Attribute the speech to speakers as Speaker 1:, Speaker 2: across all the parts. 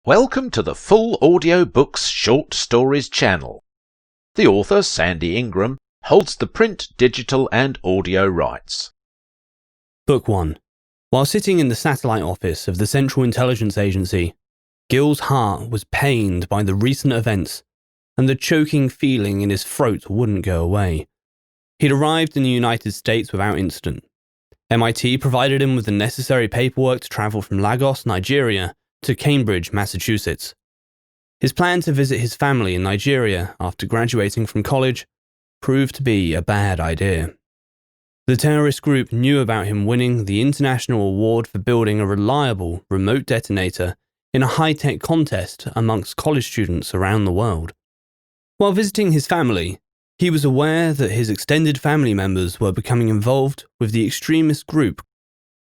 Speaker 1: Welcome to the Full Audio Books Short Stories channel. The author, Sandy Ingram, holds the print, digital and audio rights.
Speaker 2: Book 1. While sitting in the satellite office of the Central Intelligence Agency, Gil's heart was pained by the recent events, and the choking feeling in his throat wouldn't go away. He'd arrived in the United States without incident. MIT provided him with the necessary paperwork to travel from Lagos, Nigeria, to Cambridge, Massachusetts. His plan to visit his family in Nigeria after graduating from college proved to be a bad idea. The terrorist group knew about him winning the International Award for building a reliable remote detonator in a high-tech contest amongst college students around the world. While visiting his family, he was aware that his extended family members were becoming involved with the extremist group.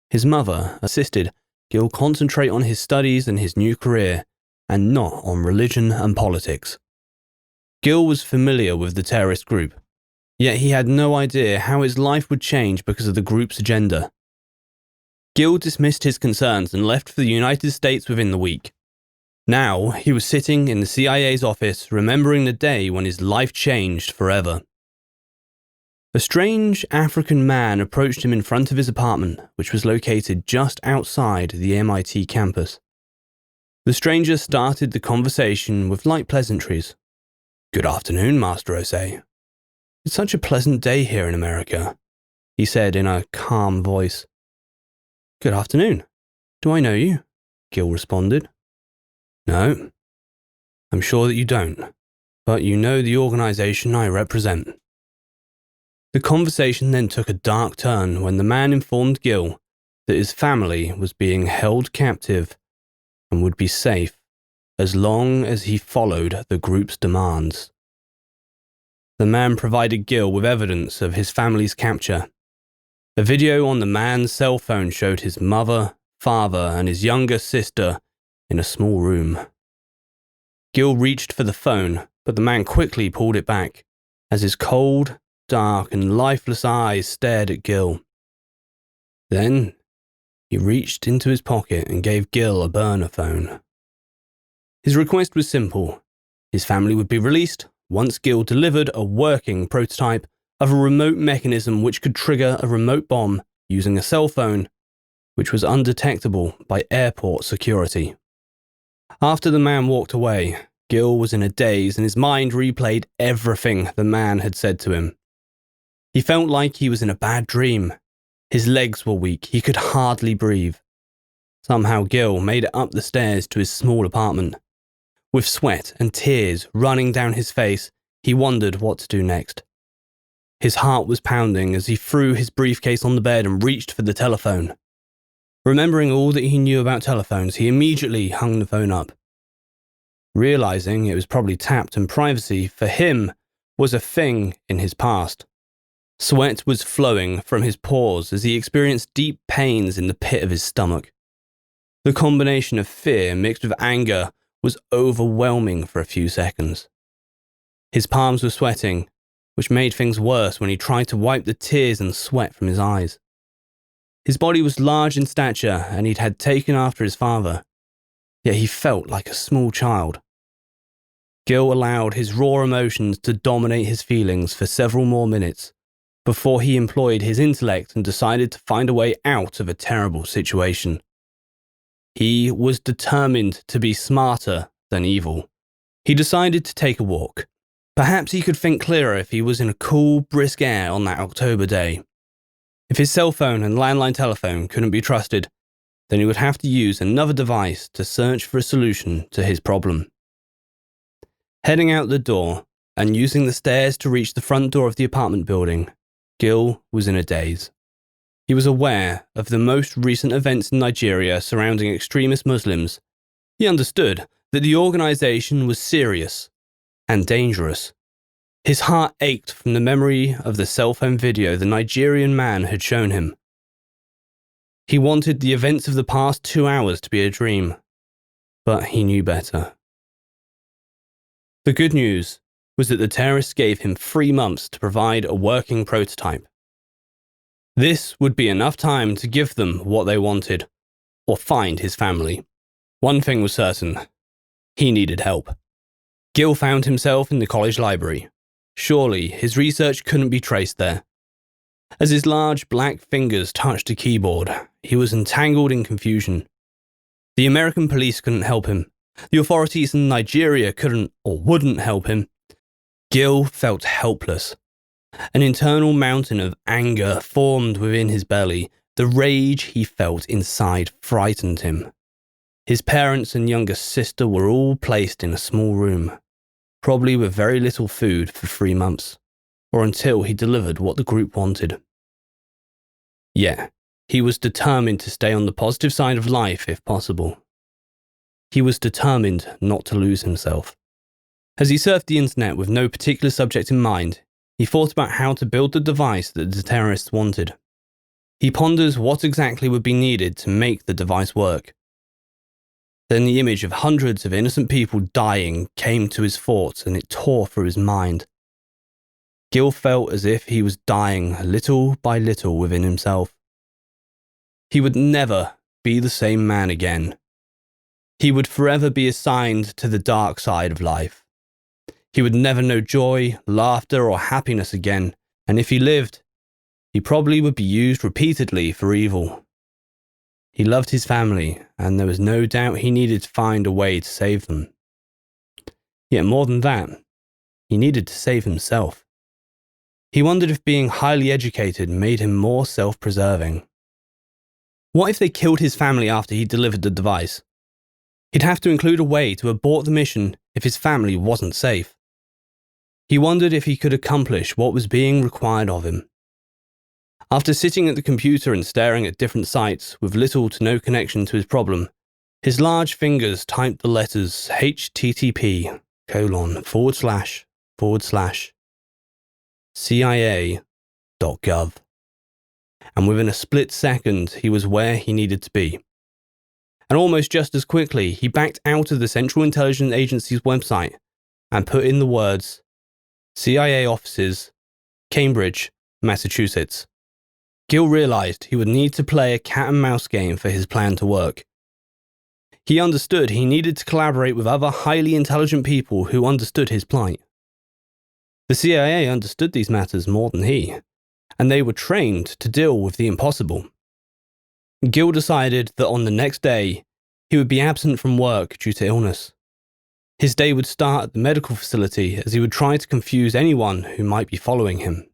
Speaker 2: His mother insisted Gil concentrate on his studies and his new career, and not on religion and politics. Gil was familiar with the terrorist group, yet he had no idea how his life would change because of the group's agenda. Gil dismissed his concerns and left for the United States within the week. Now, he was sitting in the CIA's office remembering the day when his life changed forever. A strange African man approached him in front of his apartment, which was located just outside the MIT campus. The stranger started the conversation with light pleasantries. "Good afternoon, Master Osei. It's such a pleasant day here in America," he said in a calm voice. "Good afternoon. Do I know you?" Gil responded. "No, I'm sure that you don't, but you know the organization I represent." The conversation then took a dark turn when the man informed Gil that his family was being held captive and would be safe as long as he followed the group's demands. The man provided Gil with evidence of his family's capture. A video on the man's cell phone showed his mother, father, and his younger sister in a small room. Gil reached for the phone, but the man quickly pulled it back, as his cold, dark, and lifeless eyes stared at Gil. Then, he reached into his pocket and gave Gil a burner phone. His request was simple. His family would be released once Gil delivered a working prototype of a remote mechanism which could trigger a remote bomb using a cell phone, which was undetectable by airport security. After the man walked away, Gil was in a daze and his mind replayed everything the man had said to him. He felt like he was in a bad dream. His legs were weak, he could hardly breathe. Somehow Gil made it up the stairs to his small apartment. With sweat and tears running down his face, he wondered what to do next. His heart was pounding as he threw his briefcase on the bed and reached for the telephone. Remembering all that he knew about telephones, he immediately hung the phone up. Realizing it was probably tapped and privacy, for him, was a thing in his past. Sweat was flowing from his pores as he experienced deep pains in the pit of his stomach. The combination of fear mixed with anger was overwhelming for a few seconds. His palms were sweating, which made things worse when he tried to wipe the tears and sweat from his eyes. His body was large in stature and he'd had taken after his father, yet he felt like a small child. Gil allowed his raw emotions to dominate his feelings for several more minutes before he employed his intellect and decided to find a way out of a terrible situation. He was determined to be smarter than evil. He decided to take a walk. Perhaps he could think clearer if he was in a cool, brisk air on that October day. If his cell phone and landline telephone couldn't be trusted, then he would have to use another device to search for a solution to his problem. Heading out the door and using the stairs to reach the front door of the apartment building, Gil was in a daze. He was aware of the most recent events in Nigeria surrounding extremist Muslims. He understood that the organization was serious and dangerous. His heart ached from the memory of the cell phone video the Nigerian man had shown him. He wanted the events of the past 2 hours to be a dream, but he knew better. The good news was that the terrorists gave him 3 months to provide a working prototype. This would be enough time to give them what they wanted, or find his family. One thing was certain, He needed help. Gil found himself in the college library. Surely his research couldn't be traced there. As his large black fingers touched a keyboard, he was entangled in confusion. The American police couldn't help him. The authorities in Nigeria couldn't or wouldn't help him. Gil felt helpless. An internal mountain of anger formed within his belly. The rage he felt inside frightened him. His parents and younger sister were all placed in a small room, probably with very little food for 3 months, or until he delivered what the group wanted. Yeah, he was determined to stay on the positive side of life if possible. He was determined not to lose himself. As he surfed the internet with no particular subject in mind, he thought about how to build the device that the terrorists wanted. He pondered what exactly would be needed to make the device work. Then the image of hundreds of innocent people dying came to his thoughts and it tore through his mind. Gil felt as if he was dying little by little within himself. He would never be the same man again. He would forever be assigned to the dark side of life. He would never know joy, laughter, or happiness again, and if he lived, he probably would be used repeatedly for evil. He loved his family, and there was no doubt he needed to find a way to save them. Yet more than that, he needed to save himself. He wondered if being highly educated made him more self-preserving. What if they killed his family after he delivered the device? He'd have to include a way to abort the mission if his family wasn't safe. He wondered if he could accomplish what was being required of him. After sitting at the computer and staring at different sites with little to no connection to his problem, his large fingers typed the letters http://CIA.gov. And within a split second, he was where he needed to be. And almost just as quickly, he backed out of the Central Intelligence Agency's website and put in the words, CIA offices, Cambridge, Massachusetts. Gil realized he would need to play a cat and mouse game for his plan to work. He understood he needed to collaborate with other highly intelligent people who understood his plight. The CIA understood these matters more than he, and they were trained to deal with the impossible. Gil decided that on the next day, he would be absent from work due to illness. His day would start at the medical facility as he would try to confuse anyone who might be following him.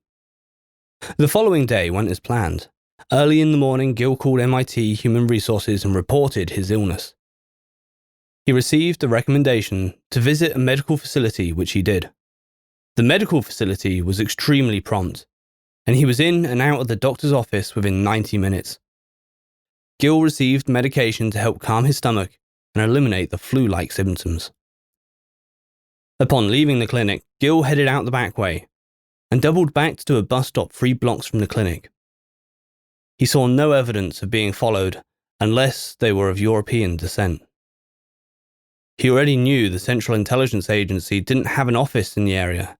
Speaker 2: The following day went as planned. Early in the morning, Gil called MIT Human Resources and reported his illness. He received a recommendation to visit a medical facility, which he did. The medical facility was extremely prompt, and he was in and out of the doctor's office within 90 minutes. Gil received medication to help calm his stomach and eliminate the flu-like symptoms. Upon leaving the clinic, Gil headed out the back way and doubled back to a bus stop 3 blocks from the clinic. He saw no evidence of being followed unless they were of European descent. He already knew the Central Intelligence Agency didn't have an office in the area,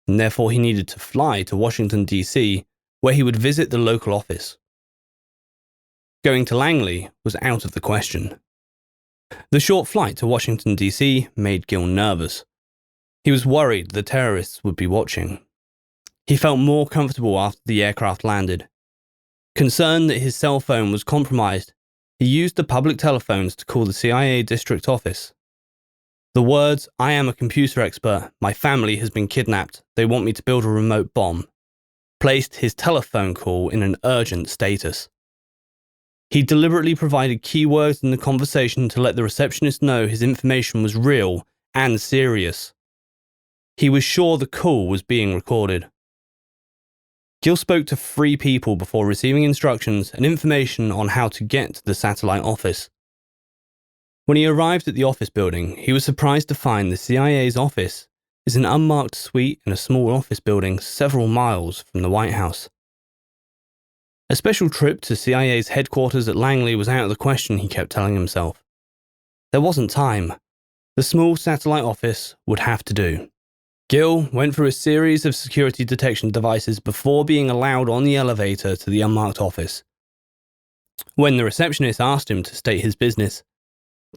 Speaker 2: and therefore he needed to fly to Washington, D.C., where he would visit the local office. Going to Langley was out of the question. The short flight to Washington, D.C. made Gil nervous. He was worried the terrorists would be watching. He felt more comfortable after the aircraft landed. Concerned that his cell phone was compromised, he used the public telephones to call the CIA district office. The words, "I am a computer expert, my family has been kidnapped, they want me to build a remote bomb," placed his telephone call in an urgent status. He deliberately provided keywords in the conversation to let the receptionist know his information was real and serious. He was sure the call was being recorded. Gil spoke to 3 people before receiving instructions and information on how to get to the satellite office. When he arrived at the office building, he was surprised to find the CIA's office is an unmarked suite in a small office building several miles from the White House. A special trip to CIA's headquarters at Langley was out of the question, he kept telling himself. There wasn't time. The small satellite office would have to do. Gil went through a series of security detection devices before being allowed on the elevator to the unmarked office. When the receptionist asked him to state his business,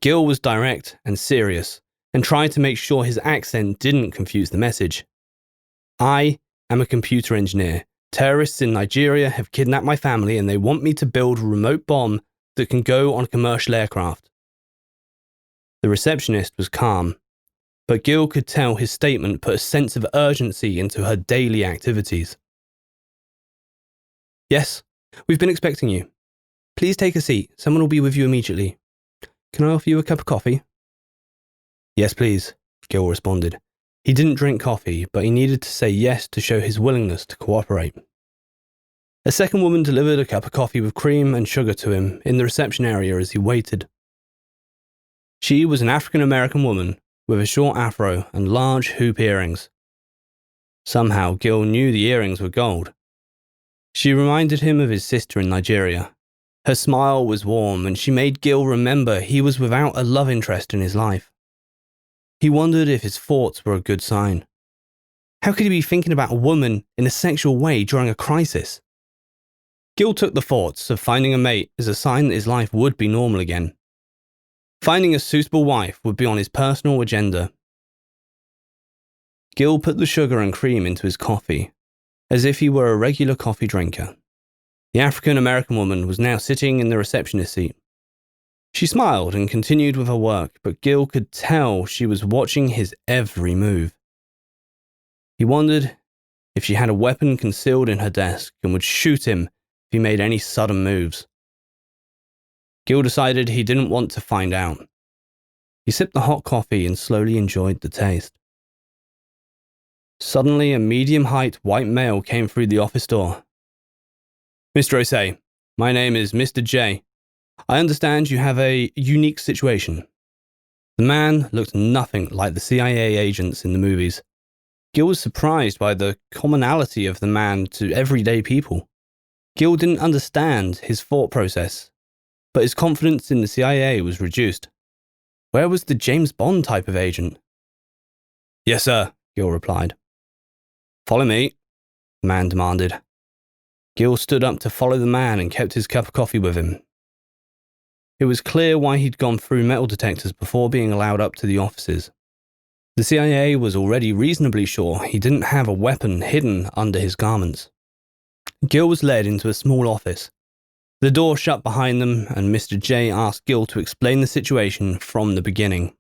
Speaker 2: Gil was direct and serious, and tried to make sure his accent didn't confuse the message. I am a computer engineer. Terrorists in Nigeria have kidnapped my family and they want me to build a remote bomb that can go on a commercial aircraft. The receptionist was calm, but Gil could tell his statement put a sense of urgency into her daily activities. Yes, we've been expecting you. Please take a seat. Someone will be with you immediately. Can I offer you a cup of coffee? Yes, please, Gil responded. He didn't drink coffee, but he needed to say yes to show his willingness to cooperate. A second woman delivered a cup of coffee with cream and sugar to him in the reception area as he waited. She was an African-American woman with a short afro and large hoop earrings. Somehow, Gil knew the earrings were gold. She reminded him of his sister in Nigeria. Her smile was warm, and she made Gil remember he was without a love interest in his life. He wondered if his thoughts were a good sign. How could he be thinking about a woman in a sexual way during a crisis? Gil took the thoughts of finding a mate as a sign that his life would be normal again. Finding a suitable wife would be on his personal agenda. Gil put the sugar and cream into his coffee, as if he were a regular coffee drinker. The African-American woman was now sitting in the receptionist seat. She smiled and continued with her work, but Gil could tell she was watching his every move. He wondered if she had a weapon concealed in her desk and would shoot him if he made any sudden moves. Gil decided he didn't want to find out. He sipped the hot coffee and slowly enjoyed the taste. Suddenly, a medium-height white male came through the office door. Mr. Osei, my name is Mr. J. I understand you have a unique situation. The man looked nothing like the CIA agents in the movies. Gil was surprised by the commonality of the man to everyday people. Gil didn't understand his thought process, but his confidence in the CIA was reduced. Where was the James Bond type of agent? Yes, sir, Gil replied. Follow me, the man demanded. Gil stood up to follow the man and kept his cup of coffee with him. It was clear why he'd gone through metal detectors before being allowed up to the offices. The CIA was already reasonably sure he didn't have a weapon hidden under his garments. Gil was led into a small office. The door shut behind them, and Mr. J asked Gil to explain the situation from the beginning.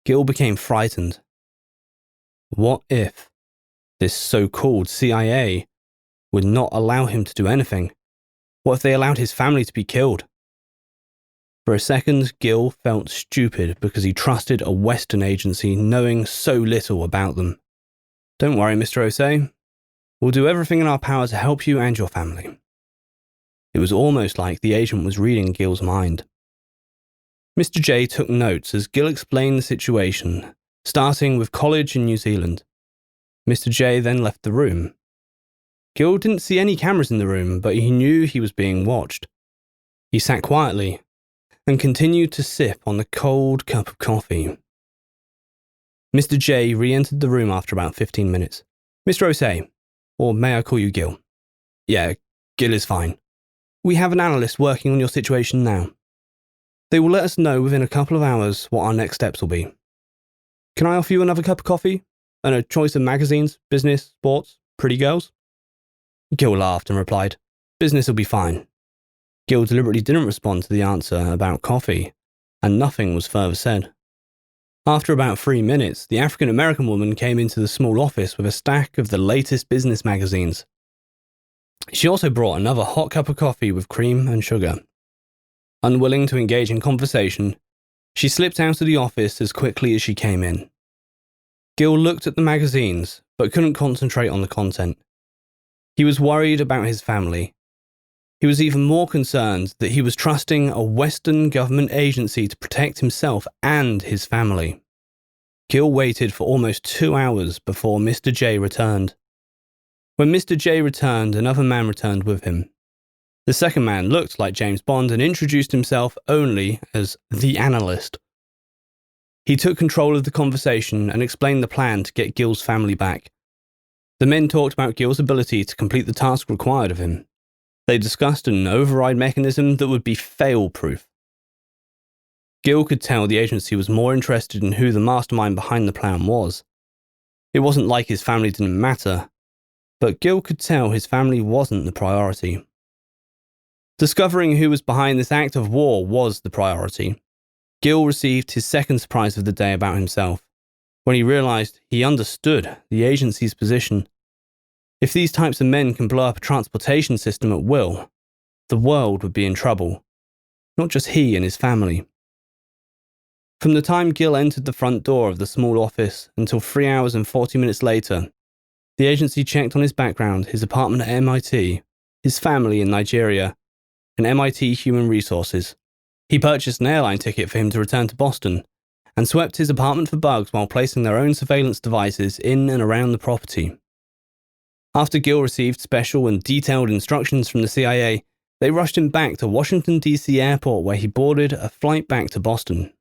Speaker 2: Gil became frightened. What if this so-called CIA would not allow him to do anything? What if they allowed his family to be killed? For a second, Gil felt stupid because he trusted a Western agency knowing so little about them. Don't worry, Mr. Osei. We'll do everything in our power to help you and your family. It was almost like the agent was reading Gil's mind. Mr. J took notes as Gil explained the situation, starting with college in New Zealand. Mr. J then left the room. Gil didn't see any cameras in the room, but he knew he was being watched. He sat quietly and continued to sip on the cold cup of coffee. Mr. J re-entered the room after about 15 minutes. Mr. Osei, or may I call you Gil? Yeah, Gil is fine. We have an analyst working on your situation now. They will let us know within a couple of hours what our next steps will be. Can I offer you another cup of coffee? And a choice of magazines, business, sports, pretty girls? Gil laughed and replied, Business will be fine. Gil deliberately didn't respond to the answer about coffee, and nothing was further said. After about 3 minutes, the African-American woman came into the small office with a stack of the latest business magazines. She also brought another hot cup of coffee with cream and sugar. Unwilling to engage in conversation, she slipped out of the office as quickly as she came in. Gil looked at the magazines, but couldn't concentrate on the content. He was worried about his family. He was even more concerned that he was trusting a Western government agency to protect himself and his family. Gil waited for almost 2 hours before Mr. J returned. When Mr. J returned, another man returned with him. The second man looked like James Bond and introduced himself only as the analyst. He took control of the conversation and explained the plan to get Gil's family back. The men talked about Gil's ability to complete the task required of him. They discussed an override mechanism that would be fail-proof. Gil could tell the agency was more interested in who the mastermind behind the plan was. It wasn't like his family didn't matter, but Gil could tell his family wasn't the priority. Discovering who was behind this act of war was the priority. Gil received his second surprise of the day about himself, when he realized he understood the agency's position. If these types of men can blow up a transportation system at will, the world would be in trouble, not just he and his family. From the time Gil entered the front door of the small office until 3 hours and 40 minutes later, the agency checked on his background, his apartment at MIT, his family in Nigeria, and MIT Human Resources. He purchased an airline ticket for him to return to Boston, and swept his apartment for bugs while placing their own surveillance devices in and around the property. After Gil received special and detailed instructions from the CIA, they rushed him back to Washington, D.C. airport where he boarded a flight back to Boston.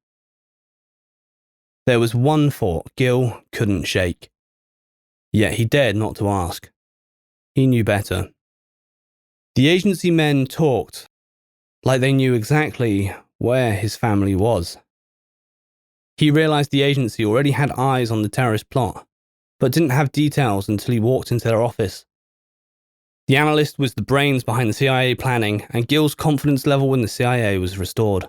Speaker 2: There was one thought Gil couldn't shake. Yet he dared not to ask. He knew better. The agency men talked like they knew exactly where his family was. He realized the agency already had eyes on the terrorist plot, but didn't have details until he walked into their office. The analyst was the brains behind the CIA planning, and Gil's confidence level in the CIA was restored.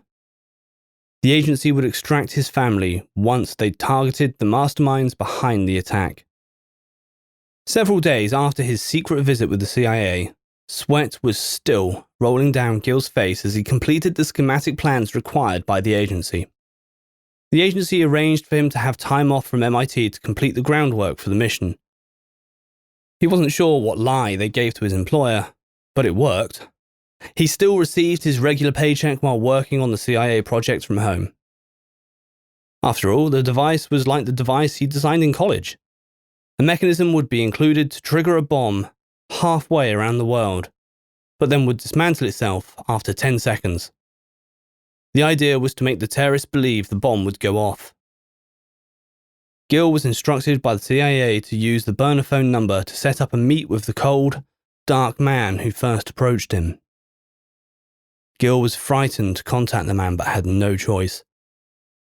Speaker 2: The agency would extract his family once they'd targeted the masterminds behind the attack. Several days after his secret visit with the CIA, sweat was still rolling down Gil's face as he completed the schematic plans required by the agency. The agency arranged for him to have time off from MIT to complete the groundwork for the mission. He wasn't sure what lie they gave to his employer, but it worked. He still received his regular paycheck while working on the CIA project from home. After all, the device was like the device he designed in college. A mechanism would be included to trigger a bomb halfway around the world, but then would dismantle itself after 10 seconds. The idea was to make the terrorists believe the bomb would go off. Gil was instructed by the CIA to use the burner phone number to set up a meet with the cold, dark man who first approached him. Gil was frightened to contact the man but had no choice.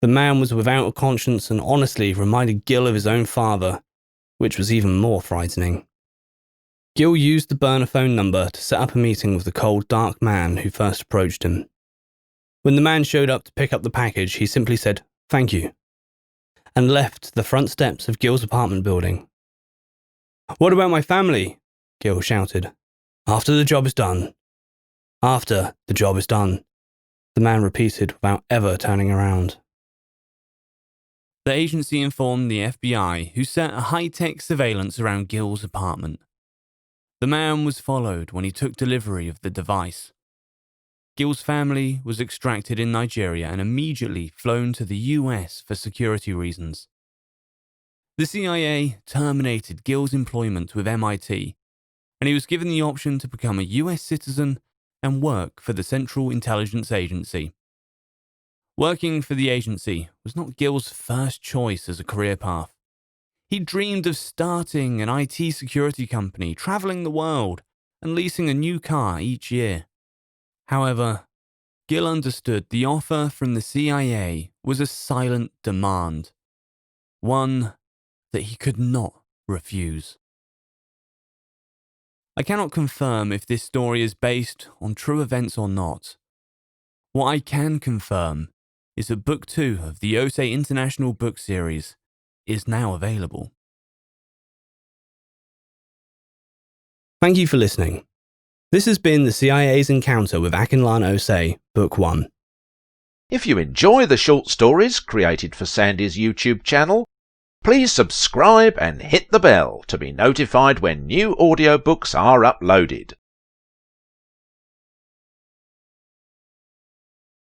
Speaker 2: The man was without a conscience and honestly reminded Gil of his own father, which was even more frightening. Gil used the burner phone number to set up a meeting with the cold, dark man who first approached him. When the man showed up to pick up the package, he simply said, "Thank you," and left the front steps of Gil's apartment building. "What about my family?" Gil shouted. "After the job is done. After the job is done," the man repeated without ever turning around. The agency informed the FBI, who set a high-tech surveillance around Gil's apartment. The man was followed when he took delivery of the device. Gil's family was extracted in Nigeria and immediately flown to the US for security reasons. The CIA terminated Gil's employment with MIT, and he was given the option to become a US citizen and work for the Central Intelligence Agency. Working for the agency was not Gil's first choice as a career path. He dreamed of starting an IT security company, traveling the world, and leasing a new car each year. However, Gil understood the offer from the CIA was a silent demand, one that he could not refuse. I cannot confirm if this story is based on true events or not. What I can confirm is that Book 2 of the Osei International Book Series is now available. Thank you for listening. This has been the CIA's Encounter with Akinlana Osei, Book 1.
Speaker 1: If you enjoy the short stories created for Sandy's YouTube channel, please subscribe and hit the bell to be notified when new audiobooks are uploaded.